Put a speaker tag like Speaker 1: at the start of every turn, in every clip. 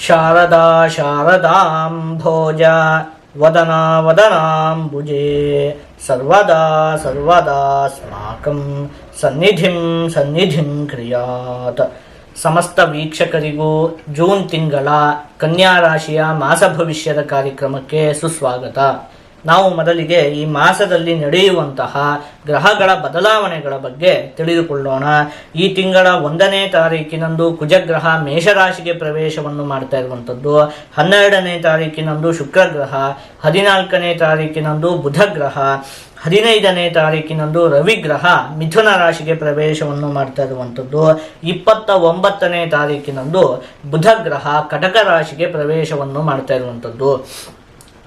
Speaker 1: ಶಾರದಾ ಶಾರದಾಂಭೋಜ ವದನಾ ವದನಾಂಬುಜೆ ಸರ್ವದಾ ಸರ್ವದಾಸ್ಮಾಕಂ ಸನ್ನಿಧಿಂ ಕ್ರಿಯಾತ್. ಸಮಸ್ತ ವೀಕ್ಷಕರಿಗೂ ಜೂನ್ ತಿಂಗಳ ಕನ್ಯಾ ರಾಶಿಯ ಮಾಸ ಭವಿಷ್ಯದ ಕಾರ್ಯಕ್ರಮಕ್ಕೆ ಸುಸ್ವಾಗತ. ನಾವು ಮೊದಲಿಗೆ ಈ ಮಾಸದಲ್ಲಿ ನಡೆಯುವಂತಹ ಗ್ರಹಗಳ ಬದಲಾವಣೆಗಳ ಬಗ್ಗೆ ತಿಳಿದುಕೊಳ್ಳೋಣ. ಈ ತಿಂಗಳ 1ನೇ ತಾರೀಕಿನಂದು ಕುಜಗ್ರಹ ಮೇಷರಾಶಿಗೆ ಪ್ರವೇಶವನ್ನು ಮಾಡ್ತಾ ಇರುವಂಥದ್ದು, 12ನೇ ತಾರೀಕಿನಂದು ಶುಕ್ರಗ್ರಹ, 14ನೇ ತಾರೀಕಿನಂದು ಬುಧಗ್ರಹ, 15ನೇ ತಾರೀಕಿನಂದು ರವಿಗ್ರಹ ಮಿಥುನ ರಾಶಿಗೆ ಪ್ರವೇಶವನ್ನು ಮಾಡ್ತಾ ಇರುವಂಥದ್ದು, 29ನೇ ತಾರೀಕಿನಂದು ಬುಧಗ್ರಹ ಕಟಕ ರಾಶಿಗೆ ಪ್ರವೇಶವನ್ನು ಮಾಡ್ತಾ ಇರುವಂಥದ್ದು.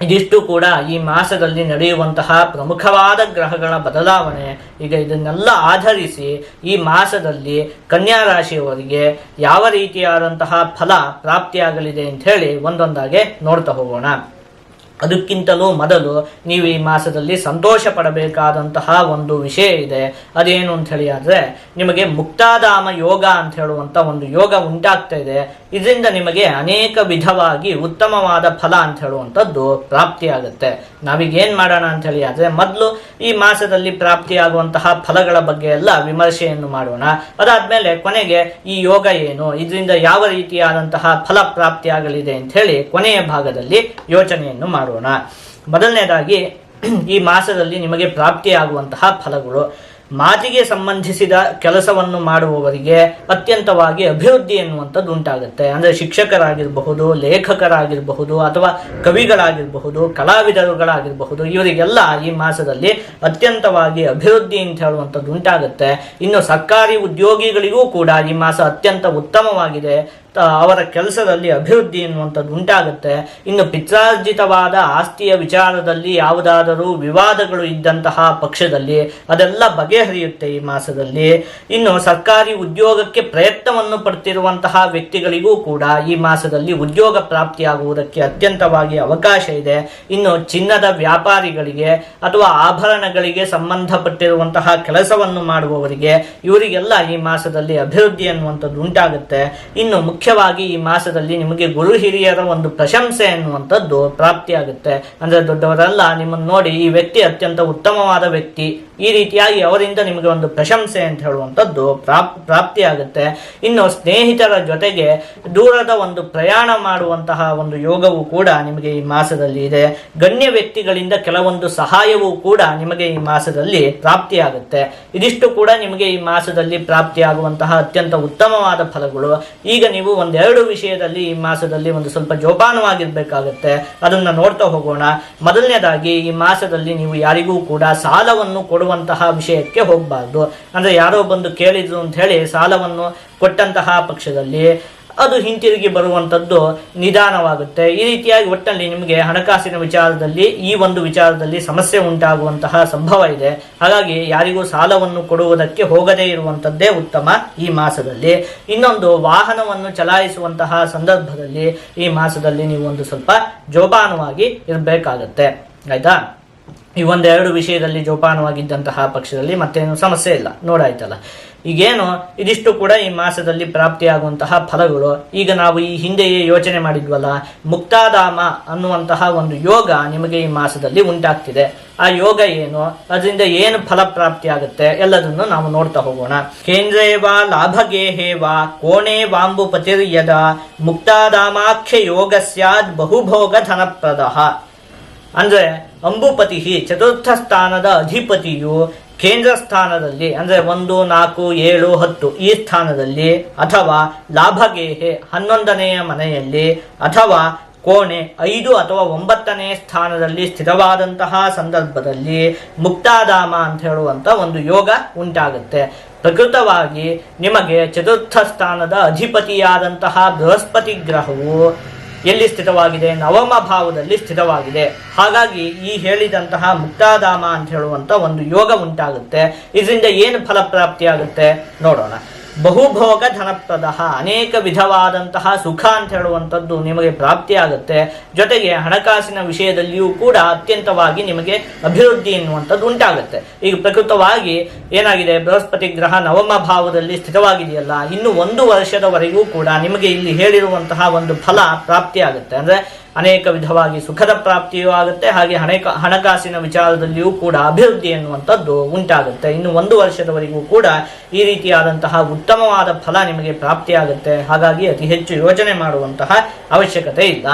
Speaker 1: ಇದಿಷ್ಟು ಕೂಡ ಈ ಮಾಸದಲ್ಲಿ ನಡೆಯುವಂತಹ ಪ್ರಮುಖವಾದ ಗ್ರಹಗಳ ಬದಲಾವಣೆ. ಈಗ ಇದನ್ನೆಲ್ಲ ಆಧರಿಸಿ ಈ ಮಾಸದಲ್ಲಿ ಕನ್ಯಾ ರಾಶಿಯವರಿಗೆ ಯಾವ ರೀತಿಯಾದಂತಹ ಫಲ ಪ್ರಾಪ್ತಿಯಾಗಲಿದೆ ಅಂತ ಹೇಳಿ ಒಂದೊಂದಾಗೆ ನೋಡ್ತಾ ಹೋಗೋಣ. ಅದಕ್ಕಿಂತಲೂ ಮೊದಲು ನೀವು ಈ ಮಾಸದಲ್ಲಿ ಸಂತೋಷ ಪಡಬೇಕಾದಂತಹ ಒಂದು ವಿಷಯ ಇದೆ. ಅದೇನು ಅಂತ ಹೇಳಿ ಆದರೆ, ನಿಮಗೆ ಮುಕ್ತಾಧಾಮ ಯೋಗ ಅಂತ ಹೇಳುವಂಥ ಒಂದು ಯೋಗ ಉಂಟಾಗ್ತಾ ಇದೆ. ಇದರಿಂದ ನಿಮಗೆ ಅನೇಕ ವಿಧವಾಗಿ ಉತ್ತಮವಾದ ಫಲ ಅಂತ ಹೇಳುವಂಥದ್ದು ಪ್ರಾಪ್ತಿಯಾಗುತ್ತೆ. ನಾವೀಗ ಏನು ಮಾಡೋಣ ಅಂತ ಹೇಳಿ ಆದರೆ, ಮೊದಲು ಈ ಮಾಸದಲ್ಲಿ ಪ್ರಾಪ್ತಿಯಾಗುವಂತಹ ಫಲಗಳ ಬಗ್ಗೆ ಎಲ್ಲ ವಿಮರ್ಶೆಯನ್ನು ಮಾಡೋಣ. ಅದಾದ್ಮೇಲೆ ಕೊನೆಗೆ ಈ ಯೋಗ ಏನು, ಇದರಿಂದ ಯಾವ ರೀತಿಯಾದಂತಹ ಫಲ ಪ್ರಾಪ್ತಿಯಾಗಲಿದೆ ಅಂತ ಹೇಳಿ ಕೊನೆಯ ಭಾಗದಲ್ಲಿ ಯೋಚನೆಯನ್ನು ಮಾಡೋಣ. ಮೊದಲನೇದಾಗಿ ಈ ಮಾಸದಲ್ಲಿ ನಿಮಗೆ ಪ್ರಾಪ್ತಿಯಾಗುವಂತಹ ಫಲಗಳು. ಮಾತಿಗೆ ಸಂಬಂಧಿಸಿದ ಕೆಲಸವನ್ನು ಮಾಡುವವರಿಗೆ ಅತ್ಯಂತವಾಗಿ ಅಭಿವೃದ್ಧಿ ಎನ್ನುವಂಥದ್ದು ಉಂಟಾಗುತ್ತೆ. ಅಂದರೆ ಶಿಕ್ಷಕರಾಗಿರಬಹುದು, ಲೇಖಕರಾಗಿರಬಹುದು, ಅಥವಾ ಕವಿಗಳಾಗಿರಬಹುದು, ಕಲಾವಿದರುಗಳಾಗಿರಬಹುದು, ಇವರಿಗೆಲ್ಲ ಈ ಮಾಸದಲ್ಲಿ ಅತ್ಯಂತವಾಗಿ ಅಭಿವೃದ್ಧಿ ಅಂತ ಹೇಳುವಂಥದ್ದು ಉಂಟಾಗುತ್ತೆ. ಇನ್ನು ಸರ್ಕಾರಿ ಉದ್ಯೋಗಿಗಳಿಗೂ ಕೂಡ ಈ ಮಾಸ ಅತ್ಯಂತ ಉತ್ತಮವಾಗಿದೆ. ಅವರ ಕೆಲಸದಲ್ಲಿ ಅಭಿವೃದ್ಧಿ ಎನ್ನುವಂಥದ್ದು ಉಂಟಾಗುತ್ತೆ. ಇನ್ನು ಪಿತ್ರಾರ್ಜಿತವಾದ ಆಸ್ತಿಯ ವಿಚಾರದಲ್ಲಿ ಯಾವುದಾದರೂ ವಿವಾದಗಳು ಇದ್ದಂತಹ ಪಕ್ಷದಲ್ಲಿ ಅದೆಲ್ಲ ಬಗೆಹರಿಯುತ್ತೆ ಈ ಮಾಸದಲ್ಲಿ. ಇನ್ನು ಸರ್ಕಾರಿ ಉದ್ಯೋಗಕ್ಕೆ ಪ್ರಯತ್ನವನ್ನು ಪಡ್ತಿರುವಂತಹ ವ್ಯಕ್ತಿಗಳಿಗೂ ಕೂಡ ಈ ಮಾಸದಲ್ಲಿ ಉದ್ಯೋಗ ಪ್ರಾಪ್ತಿಯಾಗುವುದಕ್ಕೆ ಅತ್ಯಂತವಾಗಿ ಅವಕಾಶ ಇದೆ. ಇನ್ನು ಚಿನ್ನದ ವ್ಯಾಪಾರಿಗಳಿಗೆ ಅಥವಾ ಆಭರಣಗಳಿಗೆ ಸಂಬಂಧಪಟ್ಟಿರುವಂತಹ ಕೆಲಸವನ್ನು ಮಾಡುವವರಿಗೆ ಇವರಿಗೆಲ್ಲ ಈ ಮಾಸದಲ್ಲಿ ಅಭಿವೃದ್ಧಿ ಎನ್ನುವಂಥದ್ದು ಉಂಟಾಗುತ್ತೆ. ಇನ್ನು ಮುಖ್ಯವಾಗಿ ಈ ಮಾಸದಲ್ಲಿ ನಿಮಗೆ ಗುರು ಹಿರಿಯರ ಒಂದು ಪ್ರಶಂಸೆ ಎನ್ನುವಂಥದ್ದು ಪ್ರಾಪ್ತಿಯಾಗುತ್ತೆ. ಅಂದರೆ ದೊಡ್ಡವರೆಲ್ಲ ನಿಮ್ಮನ್ನು ನೋಡಿ ಈ ವ್ಯಕ್ತಿ ಅತ್ಯಂತ ಉತ್ತಮವಾದ ವ್ಯಕ್ತಿ, ಈ ರೀತಿಯಾಗಿ ಅವರಿಂದ ನಿಮಗೆ ಒಂದು ಪ್ರಶಂಸೆ ಅಂತ ಹೇಳುವಂಥದ್ದು ಪ್ರಾಪ್ತಿಯಾಗುತ್ತೆ. ಇನ್ನು ಸ್ನೇಹಿತರ ಜೊತೆಗೆ ದೂರದ ಒಂದು ಪ್ರಯಾಣ ಮಾಡುವಂತಹ ಒಂದು ಯೋಗವು ಕೂಡ ನಿಮಗೆ ಈ ಮಾಸದಲ್ಲಿ ಇದೆ. ಗಣ್ಯ ವ್ಯಕ್ತಿಗಳಿಂದ ಕೆಲವೊಂದು ಸಹಾಯವೂ ಕೂಡ ನಿಮಗೆ ಈ ಮಾಸದಲ್ಲಿ ಪ್ರಾಪ್ತಿಯಾಗುತ್ತೆ. ಇದಿಷ್ಟು ಕೂಡ ನಿಮಗೆ ಈ ಮಾಸದಲ್ಲಿ ಪ್ರಾಪ್ತಿಯಾಗುವಂತಹ ಅತ್ಯಂತ ಉತ್ತಮವಾದ ಫಲಗಳು. ಈಗ ನೀವು ಒಂದೆರಡು ವಿಷಯದಲ್ಲಿ ಈ ಮಾಸದಲ್ಲಿ ಒಂದು ಸ್ವಲ್ಪ ಜೋಪಾನವಾಗಿರ್ಬೇಕಾಗತ್ತೆ. ಅದನ್ನ ನೋಡ್ತಾ ಹೋಗೋಣ. ಮೊದಲನೇದಾಗಿ ಈ ಮಾಸದಲ್ಲಿ ನೀವು ಯಾರಿಗೂ ಕೂಡ ಸಾಲವನ್ನು ಕೊಡುವಂತಹ ವಿಷಯಕ್ಕೆ ಹೋಗಬಾರ್ದು. ಅಂದ್ರೆ ಯಾರೋ ಬಂದು ಕೇಳಿದ್ರು ಅಂತ ಹೇಳಿ ಸಾಲವನ್ನು ಕೊಟ್ಟಂತಹ ಪಕ್ಷದಲ್ಲಿ ಅದು ಹಿಂತಿರುಗಿ ಬರುವಂಥದ್ದು ನಿಧಾನವಾಗುತ್ತೆ. ಈ ರೀತಿಯಾಗಿ ಒಟ್ಟಲ್ಲಿ ನಿಮಗೆ ಹಣಕಾಸಿನ ವಿಚಾರದಲ್ಲಿ ಈ ಒಂದು ವಿಚಾರದಲ್ಲಿ ಸಮಸ್ಯೆ ಉಂಟಾಗುವಂತಹ ಸಂಭವ ಇದೆ. ಹಾಗಾಗಿ ಯಾರಿಗೂ ಸಾಲವನ್ನು ಕೊಡುವುದಕ್ಕೆ ಹೋಗದೇ ಇರುವಂಥದ್ದೇ ಉತ್ತಮ ಈ ಮಾಸದಲ್ಲಿ. ಇನ್ನೊಂದು, ವಾಹನವನ್ನು ಚಲಾಯಿಸುವಂತಹ ಸಂದರ್ಭದಲ್ಲಿ ಈ ಮಾಸದಲ್ಲಿ ನೀವು ಒಂದು ಸ್ವಲ್ಪ ಜೋಪಾನವಾಗಿ ಇರಬೇಕಾಗತ್ತೆ. ಆಯ್ತಾ? ಈ ಒಂದೆರಡು ವಿಷಯದಲ್ಲಿ ಜೋಪಾನವಾಗಿದ್ದಂತಹ ಪಕ್ಷದಲ್ಲಿ ಮತ್ತೇನು ಸಮಸ್ಯೆ ಇಲ್ಲ. ನೋಡಾಯ್ತಲ್ಲ. ಈಗೇನು ಇದಿಷ್ಟು ಕೂಡ ಈ ಮಾಸದಲ್ಲಿ ಪ್ರಾಪ್ತಿಯಾಗುವಂತಹ ಫಲಗಳು. ಈಗ ನಾವು ಈ ಹಿಂದೆಯೇ ಯೋಚನೆ ಮಾಡಿದ್ವಲ್ಲ, ಮುಕ್ತಾಧಾಮ ಅನ್ನುವಂತಹ ಒಂದು ಯೋಗ ನಿಮಗೆ ಈ ಮಾಸದಲ್ಲಿ ಉಂಟಾಗ್ತಿದೆ. ಆ ಯೋಗ ಏನು, ಅದರಿಂದ ಏನು ಫಲ ಪ್ರಾಪ್ತಿಯಾಗುತ್ತೆ ಎಲ್ಲದನ್ನು ನಾವು ನೋಡ್ತಾ ಹೋಗೋಣ. ಕೇಂದ್ರೇವಾ ಲಾಭಗೇಹೇವಾ ಕೋಣೆ ವಾಂಬುಪತಿರ್ಯದ ಮುಕ್ತಾಧಾಮಾಖ್ಯ ಯೋಗ ಸ್ಯಾದ್ ಬಹುಭೋಗ ಧನಪ್ರದಃ. ಅಂದ್ರೆ ಅಂಬುಪತಿ ಚತುರ್ಥ ಸ್ಥಾನದ ಅಧಿಪತಿಯು ಕೇಂದ್ರ ಸ್ಥಾನದಲ್ಲಿ ಅಂದರೆ 1, 4, 7, 10 ಈ ಸ್ಥಾನದಲ್ಲಿ, ಅಥವಾ ಲಾಭಗೇಹೆ 11ನೆಯ ಮನೆಯಲ್ಲಿ, ಅಥವಾ ಕೋಣೆ 5 ಅಥವಾ 9ನೇ ಸ್ಥಾನದಲ್ಲಿ ಸ್ಥಿರವಾದಂತಹ ಸಂದರ್ಭದಲ್ಲಿ ಮುಕ್ತಾಧಾಮ ಅಂತ ಹೇಳುವಂಥ ಒಂದು ಯೋಗ ಉಂಟಾಗುತ್ತೆ. ಪ್ರಕೃತವಾಗಿ ನಿಮಗೆ ಚತುರ್ಥ ಸ್ಥಾನದ ಅಧಿಪತಿಯಾದಂತಹ ಬೃಹಸ್ಪತಿ ಗ್ರಹವು ಎಲ್ಲಿ ಸ್ಥಿತವಾಗಿದೆ? ನವಮ ಭಾವದಲ್ಲಿ ಸ್ಥಿತವಾಗಿದೆ. ಹಾಗಾಗಿ ಈ ಹೇಳಿದಂತಹ ಮುಕ್ತಾಧಾಮ ಅಂತ ಹೇಳುವಂಥ ಒಂದು ಯೋಗ ಉಂಟಾಗುತ್ತೆ. ಇದರಿಂದ ಏನು ಫಲಪ್ರಾಪ್ತಿಯಾಗುತ್ತೆ ನೋಡೋಣ. ಬಹುಭೋಗ ಧನಪ್ರದ, ಅನೇಕ ವಿಧವಾದಂತಹ ಸುಖ ಅಂತ ಹೇಳುವಂಥದ್ದು ನಿಮಗೆ ಪ್ರಾಪ್ತಿಯಾಗುತ್ತೆ. ಜೊತೆಗೆ ಹಣಕಾಸಿನ ವಿಷಯದಲ್ಲಿಯೂ ಕೂಡ ಅತ್ಯಂತವಾಗಿ ನಿಮಗೆ ಅಭಿವೃದ್ಧಿ ಎನ್ನುವಂಥದ್ದು ಉಂಟಾಗುತ್ತೆ. ಈಗ ಪ್ರಕೃತವಾಗಿ ಏನಾಗಿದೆ, ಬೃಹಸ್ಪತಿ ಗ್ರಹ ನವಮ ಭಾವದಲ್ಲಿ ಸ್ಥಿತವಾಗಿದೆಯಲ್ಲ, ಇನ್ನು 1 ವರ್ಷದವರೆಗೂ ಕೂಡ ನಿಮಗೆ ಇಲ್ಲಿ ಹೇಳಿರುವಂತಹ ಒಂದು ಫಲ ಪ್ರಾಪ್ತಿಯಾಗುತ್ತೆ. ಅಂದ್ರೆ ಅನೇಕ ವಿಧವಾಗಿ ಸುಖದ ಪ್ರಾಪ್ತಿಯೂ ಆಗುತ್ತೆ, ಹಾಗೆ ಹಣಕಾಸಿನ ವಿಚಾರದಲ್ಲಿಯೂ ಕೂಡ ಅಭಿವೃದ್ಧಿ ಎನ್ನುವಂಥದ್ದು ಉಂಟಾಗುತ್ತೆ. ಇನ್ನು 1 ವರ್ಷದವರೆಗೂ ಕೂಡ ಈ ರೀತಿಯಾದಂತಹ ಉತ್ತಮವಾದ ಫಲ ನಿಮಗೆ ಪ್ರಾಪ್ತಿಯಾಗುತ್ತೆ. ಹಾಗಾಗಿ ಅತಿ ಹೆಚ್ಚು ಯೋಚನೆ ಮಾಡುವಂತಹ ಅವಶ್ಯಕತೆ ಇಲ್ಲ.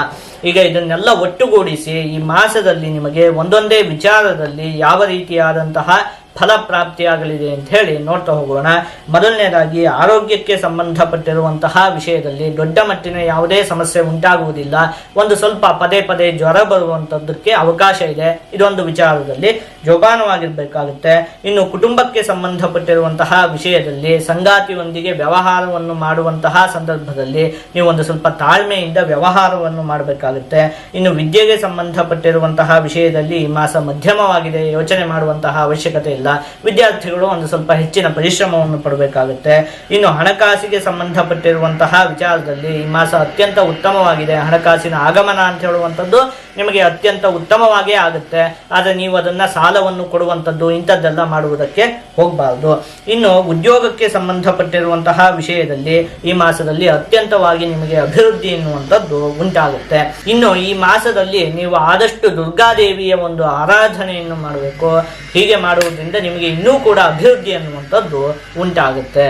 Speaker 1: ಈಗ ಇದನ್ನೆಲ್ಲ ಒಟ್ಟುಗೂಡಿಸಿ ಈ ಮಾಸದಲ್ಲಿ ನಿಮಗೆ ಒಂದೊಂದೇ ವಿಚಾರದಲ್ಲಿ ಯಾವ ರೀತಿಯಾದಂತಹ ಫಲ ಪ್ರಾಪ್ತಿಯಾಗಲಿದೆ ಅಂತ ಹೇಳಿ ನೋಡ್ತಾ ಹೋಗೋಣ. ಮೊದಲನೇದಾಗಿ ಆರೋಗ್ಯಕ್ಕೆ ಸಂಬಂಧಪಟ್ಟಿರುವಂತಹ ವಿಷಯದಲ್ಲಿ ದೊಡ್ಡ ಮಟ್ಟಿನ ಯಾವುದೇ ಸಮಸ್ಯೆ ಉಂಟಾಗುವುದಿಲ್ಲ. ಒಂದು ಸ್ವಲ್ಪ ಪದೇ ಪದೇ ಜ್ವರ ಬರುವಂತದ್ದಕ್ಕೆ ಅವಕಾಶ ಇದೆ. ಇದೊಂದು ವಿಚಾರದಲ್ಲಿ ಜೋಪಾನವಾಗಿರ್ಬೇಕಾಗುತ್ತೆ. ಇನ್ನು ಕುಟುಂಬಕ್ಕೆ ಸಂಬಂಧಪಟ್ಟಿರುವಂತಹ ವಿಷಯದಲ್ಲಿ ಸಂಗಾತಿಯೊಂದಿಗೆ ವ್ಯವಹಾರವನ್ನು ಮಾಡುವಂತಹ ಸಂದರ್ಭದಲ್ಲಿ ನೀವು ಒಂದು ಸ್ವಲ್ಪ ತಾಳ್ಮೆಯಿಂದ ವ್ಯವಹಾರವನ್ನು ಮಾಡಬೇಕಾಗುತ್ತೆ. ಇನ್ನು ವಿದ್ಯೆಗೆ ಸಂಬಂಧಪಟ್ಟಿರುವಂತಹ ವಿಷಯದಲ್ಲಿ ಈ ಮಾಸ ಮಧ್ಯಮವಾಗಿದೆ, ಯೋಚನೆ ಮಾಡುವಂತಹ ಅವಶ್ಯಕತೆ ಇಲ್ಲ. ವಿದ್ಯಾರ್ಥಿಗಳು ಒಂದು ಸ್ವಲ್ಪ ಹೆಚ್ಚಿನ ಪರಿಶ್ರಮವನ್ನು ಪಡಬೇಕಾಗುತ್ತೆ. ಇನ್ನು ಹಣಕಾಸಿಗೆ ಸಂಬಂಧಪಟ್ಟಿರುವಂತಹ ವಿಚಾರದಲ್ಲಿ ಈ ಮಾಸ ಅತ್ಯಂತ ಉತ್ತಮವಾಗಿದೆ. ಹಣಕಾಸಿನ ಆಗಮನ ಅಂತ ಹೇಳುವಂಥದ್ದು ನಿಮಗೆ ಅತ್ಯಂತ ಉತ್ತಮವಾಗೇ ಆಗುತ್ತೆ. ಆದರೆ ನೀವು ಅದನ್ನ ಸಾಲವನ್ನು ಕೊಡುವಂಥದ್ದು ಇಂಥದ್ದೆಲ್ಲ ಮಾಡುವುದಕ್ಕೆ ಹೋಗಬಾರದು. ಇನ್ನು ಉದ್ಯೋಗಕ್ಕೆ ಸಂಬಂಧಪಟ್ಟಿರುವಂತಹ ವಿಷಯದಲ್ಲಿ ಈ ಮಾಸದಲ್ಲಿ ಅತ್ಯಂತವಾಗಿ ನಿಮಗೆ ಅಭಿವೃದ್ಧಿ ಎನ್ನುವಂಥದ್ದು ಉಂಟಾಗುತ್ತೆ. ಇನ್ನು ಈ ಮಾಸದಲ್ಲಿ ನೀವು ಆದಷ್ಟು ದುರ್ಗಾದೇವಿಯ ಒಂದು ಆರಾಧನೆಯನ್ನು ಮಾಡಬೇಕು. ಹೀಗೆ ಮಾಡುವುದರಿಂದ ನಿಮಗೆ ಇನ್ನೂ ಕೂಡ ಅಭಿವೃದ್ಧಿ ಅನ್ನುವಂಥದ್ದು ಉಂಟಾಗುತ್ತೆ.